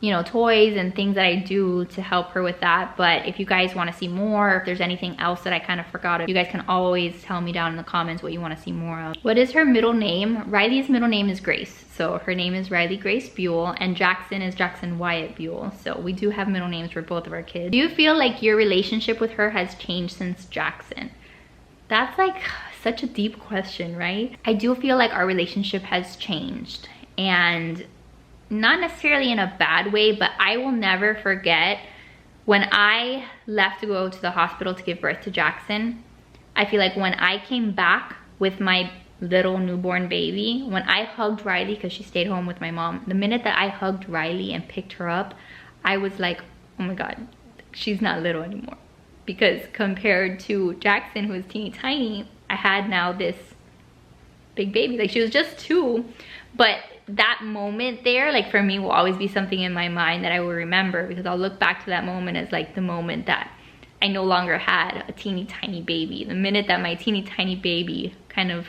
you know, toys and things that I do to help her with that. But if you guys want to see more, if there's anything else that I kind of forgot, you guys can always tell me down in the comments what you want to see more of. What is her middle name? Riley's middle name is Grace. So her name is Riley Grace Buell and Jackson is Jackson Wyatt Buell. So we do have middle names for both of our kids. Do you feel like your relationship with her has changed since Jackson? That's like such a deep question, right? I do feel like our relationship has changed, and not necessarily in a bad way, but I will never forget when I left to go to the hospital to give birth to Jackson. I feel like when I came back with my little newborn baby, when I hugged Riley because she stayed home with my mom, the minute that I hugged Riley and picked her up, I was like, oh my God, she's not little anymore. Because compared to Jackson, who was teeny tiny, I had now this big baby. Like she was just 2, but that moment there, like for me, will always be something in my mind that I will remember, because I'll look back to that moment as like the moment that I no longer had a teeny tiny baby. The minute that my teeny tiny baby kind of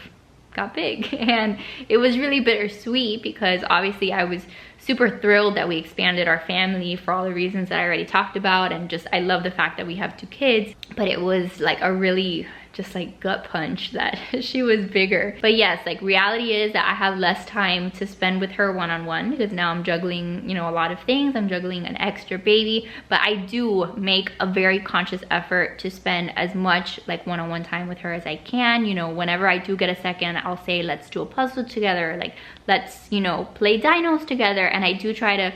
got big. And it was really bittersweet because obviously I was super thrilled that we expanded our family for all the reasons that I already talked about, and just I love the fact that we have 2 kids, but it was like a really just like gut punch that she was bigger. But yes, like reality is that I have less time to spend with her one-on-one because now I'm juggling, you know, a lot of things. I'm juggling an extra baby, but I do make a very conscious effort to spend as much like one-on-one time with her as I can. You know, whenever I do get a second, I'll say, let's do a puzzle together, like let's, you know, play dinos together. And I do try to,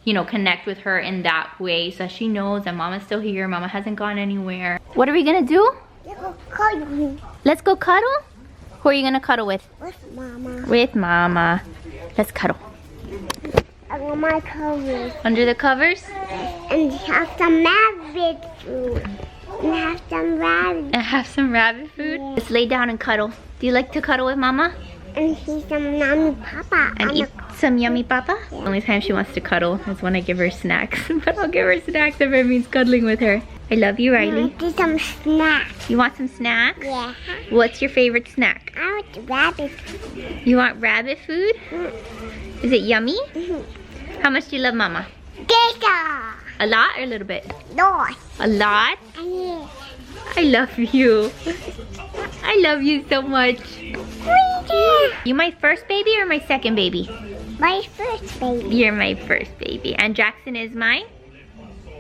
you know, connect with her in that way so she knows that mama's still here, mama hasn't gone anywhere. What are we gonna do? Let's go cuddle? Who are you gonna cuddle with? With mama. With mama. Let's cuddle. I want my covers. Under the covers? And have some rabbit food. And have some rabbit. And have some rabbit food? Yeah. Let's lay down and cuddle. Do you like to cuddle with mama? And eat some yummy papa. And eat some yummy papa? The only time she wants to cuddle is when I give her snacks. But I'll give her snacks if it means cuddling with her. I love you, Riley. I want some snacks. You want some snacks? Yeah. What's your favorite snack? I want rabbit food. You want rabbit food? Is it yummy? How much do you love mama? Kayla. A lot or a little bit? Lot. A lot? Yeah. I love you. I love you so much. You my first baby or my second baby? My first baby. You're my first baby. And Jackson is my?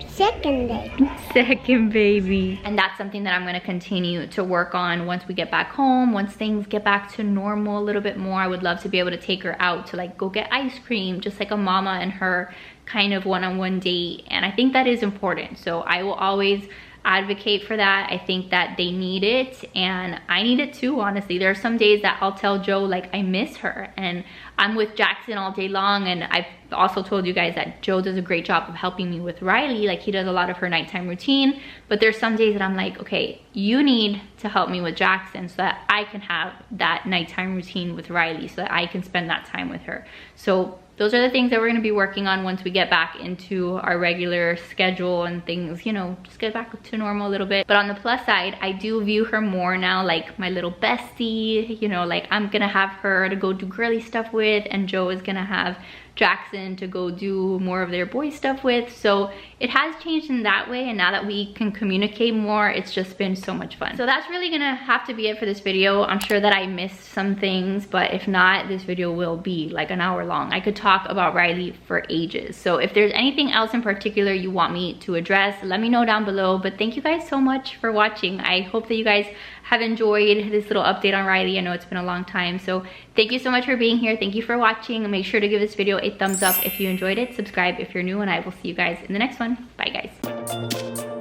Second baby. Second baby. And that's something that I'm going to continue to work on once we get back home, once things get back to normal a little bit more. I would love to be able to take her out to like go get ice cream, just like a mama and her kind of one-on-one date. And I think that is important. So I will always advocate for that. I think that they need it and I need it too, honestly. There are some days that I'll tell Joe like I miss her and I'm with Jackson all day long, and I've also told you guys that Joe does a great job of helping me with Riley. Like he does a lot of her nighttime routine, but there's some days that I'm like, okay, you need to help me with Jackson so that I can have that nighttime routine with Riley, so that I can spend that time with her. So those are the things that we're gonna be working on once we get back into our regular schedule and things, you know, just get back to normal a little bit. But on the plus side, I do view her more now like my little bestie, you know, like I'm gonna have her to go do girly stuff with, and Joe is gonna have Jackson to go do more of their boy stuff with. So it has changed in that way, and now that we can communicate more, it's just been so much fun. So that's really gonna have to be it for this video. I'm sure that I missed some things, but if not, this video will be like an hour long. I could talk about Riley for ages. So if there's anything else in particular you want me to address, let me know down below. But thank you guys so much for watching. I hope that you guys have enjoyed this little update on Riley. I know it's been a long time, so thank you so much for being here. Thank you for watching, and make sure to give this video a thumbs up if you enjoyed it. Subscribe if you're new, and I will see you guys in the next one. Bye guys.